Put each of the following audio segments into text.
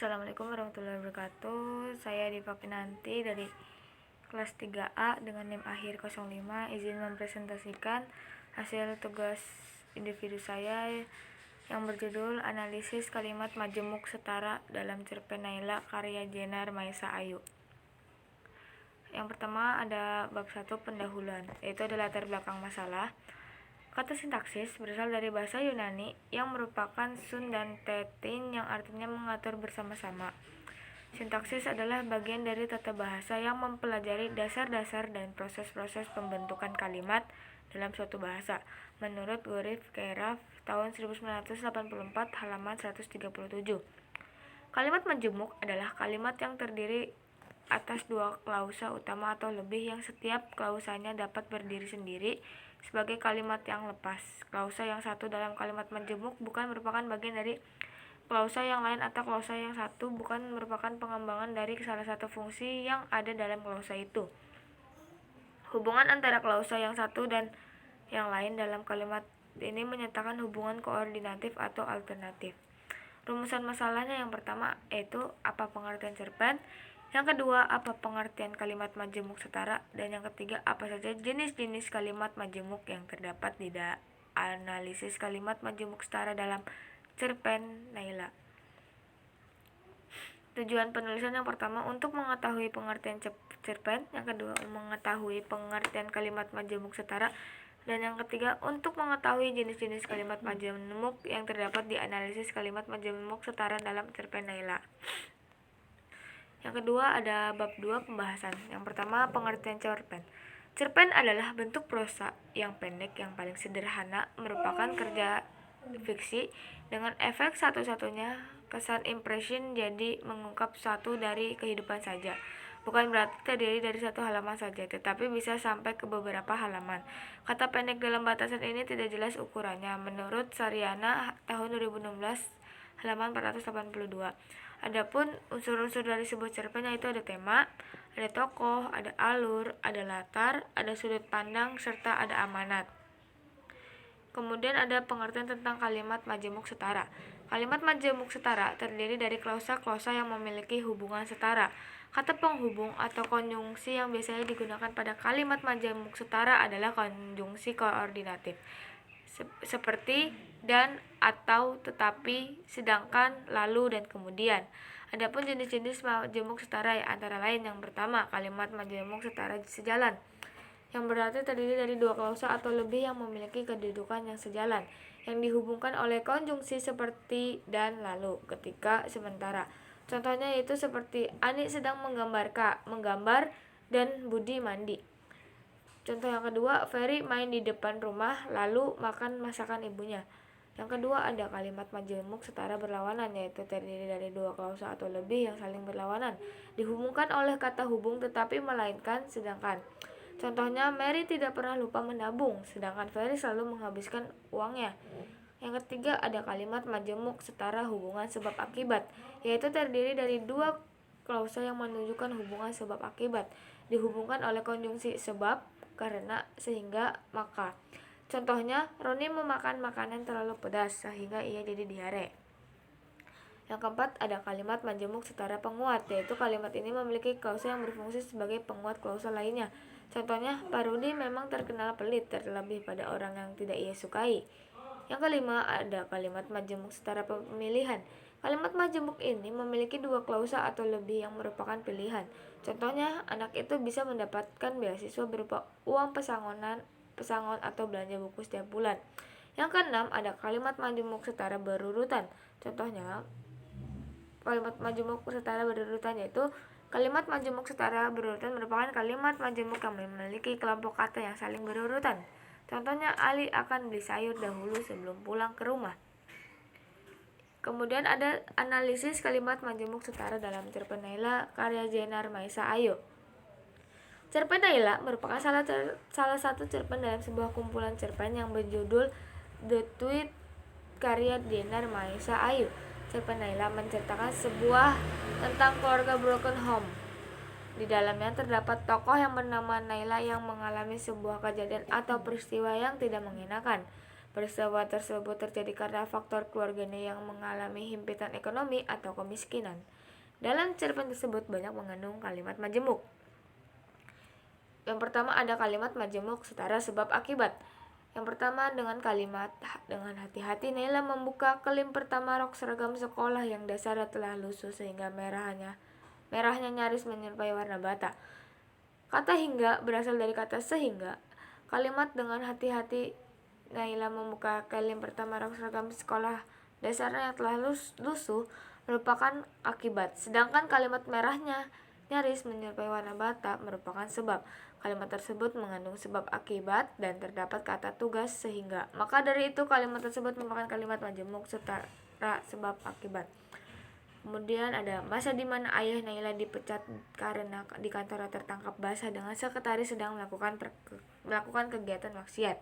Assalamualaikum warahmatullahi wabarakatuh. Saya Diva Pinanti dari kelas 3A dengan NIM akhir 05. Izin mempresentasikan hasil tugas individu saya yang berjudul Analisis Kalimat Majemuk Setara dalam cerpen Naila karya Jenar Maesa Ayu. Yang pertama ada bab 1 pendahuluan, yaitu ada latar belakang masalah. Kata sintaksis berasal dari bahasa Yunani yang merupakan sun dan tetin yang artinya mengatur bersama-sama. Sintaksis adalah bagian dari tata bahasa yang mempelajari dasar-dasar dan proses-proses pembentukan kalimat dalam suatu bahasa. Menurut Gorif Keraf tahun 1984 halaman 137. Kalimat majemuk adalah kalimat yang terdiri atas dua klausa utama atau lebih yang setiap klausanya dapat berdiri sendiri sebagai kalimat yang lepas. Klausa yang satu dalam kalimat majemuk bukan merupakan bagian dari klausa yang lain atau klausa yang satu bukan merupakan pengembangan dari salah satu fungsi yang ada dalam klausa itu. Hubungan antara klausa yang satu dan yang lain dalam kalimat ini menyatakan hubungan koordinatif atau alternatif. Rumusan masalahnya yang pertama yaitu apa pengertian cerpen, yang kedua apa pengertian kalimat majemuk setara, dan yang ketiga apa saja jenis-jenis kalimat majemuk yang terdapat di analisis kalimat majemuk setara dalam cerpen Naila. Tujuan penulisan yang pertama untuk mengetahui pengertian cerpen, yang kedua mengetahui pengertian kalimat majemuk setara, dan yang ketiga untuk mengetahui jenis-jenis kalimat majemuk yang terdapat di analisis kalimat majemuk setara dalam cerpen Naila. Yang kedua ada bab 2 pembahasan. Yang pertama pengertian cerpen. Cerpen adalah bentuk prosa yang pendek yang paling sederhana, merupakan kerja fiksi dengan efek satu-satunya kesan impression, jadi mengungkap satu dari kehidupan saja. Bukan berarti terdiri dari satu halaman saja, tetapi bisa sampai ke beberapa halaman. Kata pendek dalam batasan ini tidak jelas ukurannya. Menurut Saryana tahun 2016 halaman 482. Adapun unsur-unsur dari sebuah cerpen yaitu ada tema, ada tokoh, ada alur, ada latar, ada sudut pandang, serta ada amanat. Kemudian ada pengertian tentang kalimat majemuk setara. Kalimat majemuk setara terdiri dari klausa-klausa yang memiliki hubungan setara. Kata penghubung atau konjungsi yang biasanya digunakan pada kalimat majemuk setara adalah konjungsi koordinatif. Seperti dan, atau, tetapi, sedangkan, lalu, dan kemudian. Adapun jenis-jenis majemuk setara antara lain yang pertama, kalimat majemuk setara sejalan, yang berarti terdiri dari dua klausa atau lebih yang memiliki kedudukan yang sejalan, yang dihubungkan oleh konjungsi seperti dan, lalu, ketika, sementara. Contohnya yaitu seperti Ani sedang menggambar, dan Budi mandi. Contoh yang kedua, Ferry main di depan rumah lalu makan masakan ibunya. Yang kedua ada kalimat majemuk setara berlawanan, yaitu terdiri dari dua klausa atau lebih yang saling berlawanan, dihubungkan oleh kata hubung tetapi melainkan sedangkan. Contohnya, Mary tidak pernah lupa menabung, sedangkan Ferry selalu menghabiskan uangnya. Yang ketiga ada kalimat majemuk setara hubungan sebab akibat, yaitu terdiri dari dua klausa yang menunjukkan hubungan sebab akibat, dihubungkan oleh konjungsi sebab, karena, sehingga, maka. Contohnya, Roni memakan makanan terlalu pedas sehingga ia jadi diare. Yang keempat ada kalimat majemuk setara penguat, yaitu kalimat ini memiliki klausa yang berfungsi sebagai penguat klausa lainnya. Contohnya, Pak Rudi memang terkenal pelit, terlebih pada orang yang tidak ia sukai. Yang kelima ada kalimat majemuk setara pemilihan. Kalimat majemuk ini memiliki dua klausa atau lebih yang merupakan pilihan. Contohnya, anak itu bisa mendapatkan beasiswa berupa uang pesangon atau belanja buku setiap bulan. Yang keenam ada kalimat majemuk setara berurutan. Contohnya, kalimat majemuk setara berurutan yaitu kalimat majemuk setara berurutan merupakan kalimat majemuk yang memiliki kelompok kata yang saling berurutan. Contohnya, Ali akan beli sayur dahulu sebelum pulang ke rumah. Kemudian ada analisis kalimat majemuk setara dalam cerpen Naila karya Jenar Maesa Ayu. Cerpen Naila merupakan salah satu cerpen dalam sebuah kumpulan cerpen yang berjudul The Tweet karya Jenar Maesa Ayu. Cerpen Naila menceritakan sebuah tentang keluarga broken home. Di dalamnya terdapat tokoh yang bernama Naila yang mengalami sebuah kejadian atau peristiwa yang tidak mengenakan. Peristiwa tersebut terjadi karena faktor keluarganya yang mengalami himpitan ekonomi atau kemiskinan. Dalam cerpen tersebut banyak mengandung kalimat majemuk. Yang pertama ada kalimat majemuk setara sebab akibat. Yang pertama dengan kalimat dengan hati-hati Naila membuka kelim pertama rok seragam sekolah yang dasarnya telah lusuh sehingga merahnya nyaris menyerupai warna bata. Kata hingga berasal dari kata sehingga. Kalimat dengan hati-hati Naila membuka kelim pertama rok seragam sekolah dasarnya yang telah lusuh merupakan akibat, sedangkan kalimat merahnya nyaris menyerupai warna bata merupakan sebab. Kalimat tersebut mengandung sebab akibat dan terdapat kata tugas sehingga. Maka dari itu kalimat tersebut merupakan kalimat majemuk setara sebab akibat. Kemudian ada masa di mana ayah Naila dipecat karena di kantornya tertangkap basah dengan sekretaris sedang melakukan kegiatan maksiat.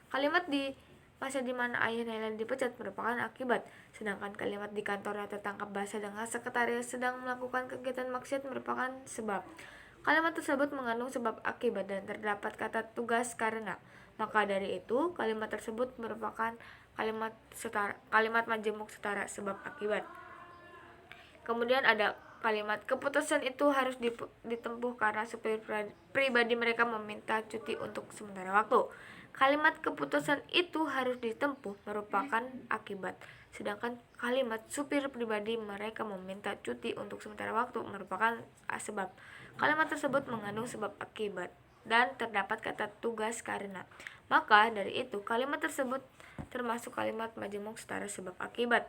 Kalimat di masa di mana ayah Naila dipecat merupakan akibat, sedangkan kalimat di kantornya tertangkap basah dengan sekretaris sedang melakukan kegiatan maksiat merupakan sebab. Kalimat tersebut mengandung sebab akibat dan terdapat kata tugas karena. Maka dari itu kalimat tersebut merupakan kalimat majemuk setara sebab akibat. Kemudian ada kalimat keputusan itu harus ditempuh karena supir pribadi mereka meminta cuti untuk sementara waktu. Kalimat keputusan itu harus ditempuh merupakan akibat, sedangkan kalimat supir pribadi mereka meminta cuti untuk sementara waktu merupakan sebab. Kalimat tersebut mengandung sebab akibat dan terdapat kata tugas karena. Maka dari itu kalimat tersebut termasuk kalimat majemuk setara sebab akibat.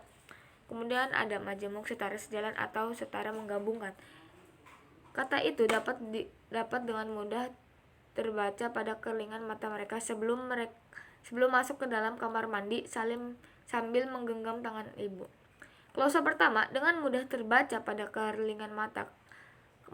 Kemudian ada majemuk setara sejalan atau setara menggabungkan. Kata itu dapat dengan mudah terbaca pada kerlingan mata mereka sebelum masuk ke dalam kamar mandi sambil menggenggam tangan ibu. Klausa pertama dengan mudah terbaca pada kerlingan mata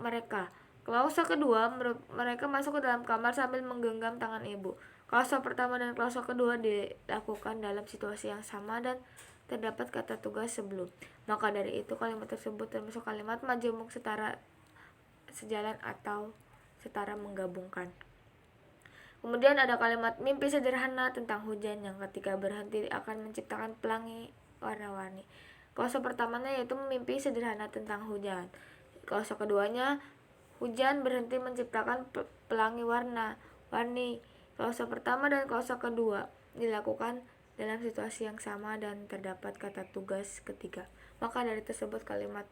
mereka. Klausa kedua mereka masuk ke dalam kamar sambil menggenggam tangan ibu. Klausa pertama dan klausa kedua dilakukan dalam situasi yang sama dan terdapat kata tugas sebelum. Maka dari itu kalimat tersebut termasuk kalimat majemuk setara sejalan atau setara menggabungkan. Kemudian ada kalimat mimpi sederhana tentang hujan yang ketika berhenti akan menciptakan pelangi warna-warni. Klausa pertamanya yaitu mimpi sederhana tentang hujan. Klausa keduanya hujan berhenti menciptakan pelangi warna-warni. Klausa pertama dan klausa kedua dilakukan dalam situasi yang sama dan terdapat kata tugas ketiga. Maka dari tersebut kalimat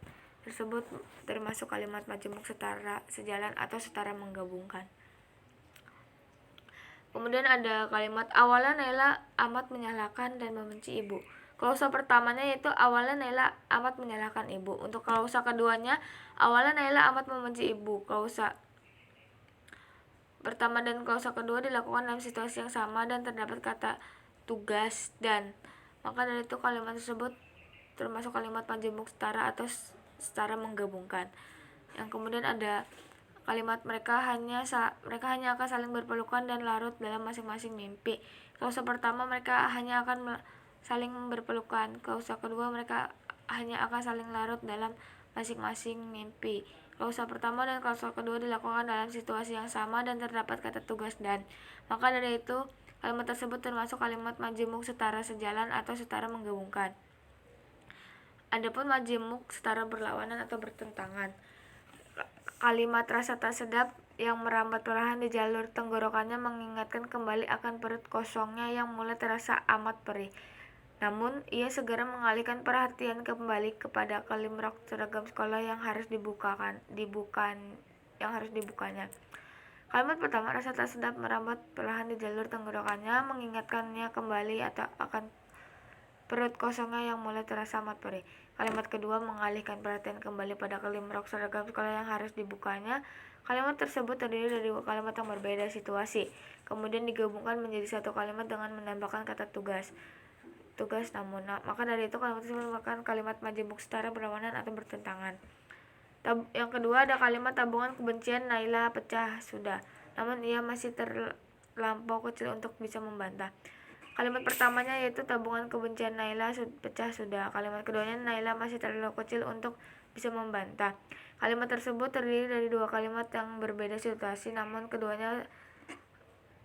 tersebut termasuk kalimat majemuk setara sejalan atau setara menggabungkan. Kemudian ada kalimat awalnya Naila amat menyalahkan dan membenci ibu. Klausa pertamanya yaitu awalnya Naila amat menyalahkan ibu. Untuk klausa keduanya awalnya Naila amat membenci ibu. Klausa pertama dan klausa kedua dilakukan dalam situasi yang sama dan terdapat kata tugas dan. Maka dari itu kalimat tersebut termasuk kalimat majemuk setara atau setara menggabungkan. Yang kemudian ada kalimat mereka hanya akan saling berpelukan dan larut dalam masing-masing mimpi. Klausa pertama mereka hanya akan saling berpelukan. Klausa kedua mereka hanya akan saling larut dalam masing-masing mimpi. Klausa pertama dan klausa kedua dilakukan dalam situasi yang sama dan terdapat kata tugas dan. Maka dari itu kalimat tersebut termasuk kalimat majemuk setara sejalan atau setara menggabungkan. Adapun majemuk setara berlawanan atau bertentangan. Kalimat rasa tak sedap yang merambat perlahan di jalur tenggorokannya mengingatkan kembali akan perut kosongnya yang mulai terasa amat perih. Namun, ia segera mengalihkan perhatian kembali kepada kelim rok seragam sekolah yang harus dibukanya. Kalimat pertama, rasa tak sedap merambat perlahan di jalur tenggorokannya mengingatkannya kembali akan perut kosongnya yang mulai terasa amat perih. Kalimat kedua mengalihkan perhatian kembali pada kelim rok seragam sekolah yang harus dibukanya. Kalimat tersebut terdiri dari dua kalimat yang berbeda situasi, kemudian digabungkan menjadi satu kalimat dengan menambahkan kata tugas namun. Maka dari itu kalimat tersebut merupakan kalimat majemuk setara berlawanan atau bertentangan. Yang kedua ada kalimat tabungan kebencian Naila pecah sudah, namun ia masih terlampau kecil untuk bisa membantah. Kalimat pertamanya yaitu tabungan kebencian Naila pecah sudah. Kalimat keduanya Naila masih terlalu kecil untuk bisa membantah. Kalimat tersebut terdiri dari dua kalimat yang berbeda situasi, namun keduanya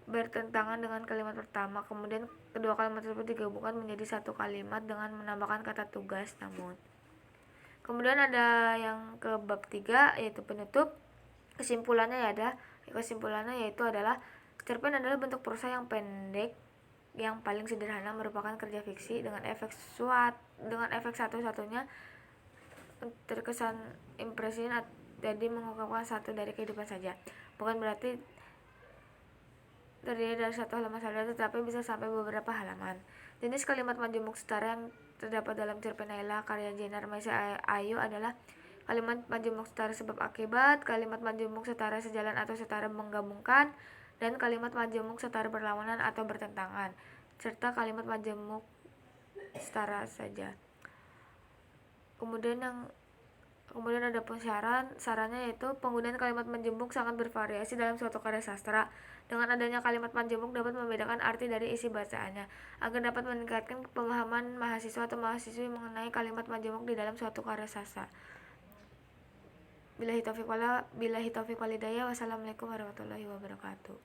bertentangan dengan kalimat pertama. Kemudian kedua kalimat tersebut digabungkan menjadi satu kalimat dengan menambahkan kata tugas namun. Kemudian ada yang ke bab 3 yaitu penutup. Kesimpulannya yaitu adalah cerpen adalah bentuk prosa yang pendek yang paling sederhana, merupakan kerja fiksi dengan efek satu-satunya terkesan impresin, jadi mengungkapkan satu dari kehidupan saja. Bukan berarti terdiri dari satu halaman saja, tetapi bisa sampai beberapa halaman. Jenis kalimat majemuk setara yang terdapat dalam cerpen Naila karya Jenar Maisa Ayu adalah kalimat majemuk setara sebab akibat, kalimat majemuk setara sejalan atau setara menggabungkan, dan kalimat majemuk setara berlawanan atau bertentangan, serta kalimat majemuk setara saja. Kemudian ada pun sarannya yaitu penggunaan kalimat majemuk sangat bervariasi dalam suatu karya sastra. Dengan adanya kalimat majemuk dapat membedakan arti dari isi bacaannya. Agar dapat meningkatkan pemahaman mahasiswa atau mahasiswi mengenai kalimat majemuk di dalam suatu karya sastra. Billahi taufiq wal hidayah. Wassalamualaikum warahmatullahi wabarakatuh.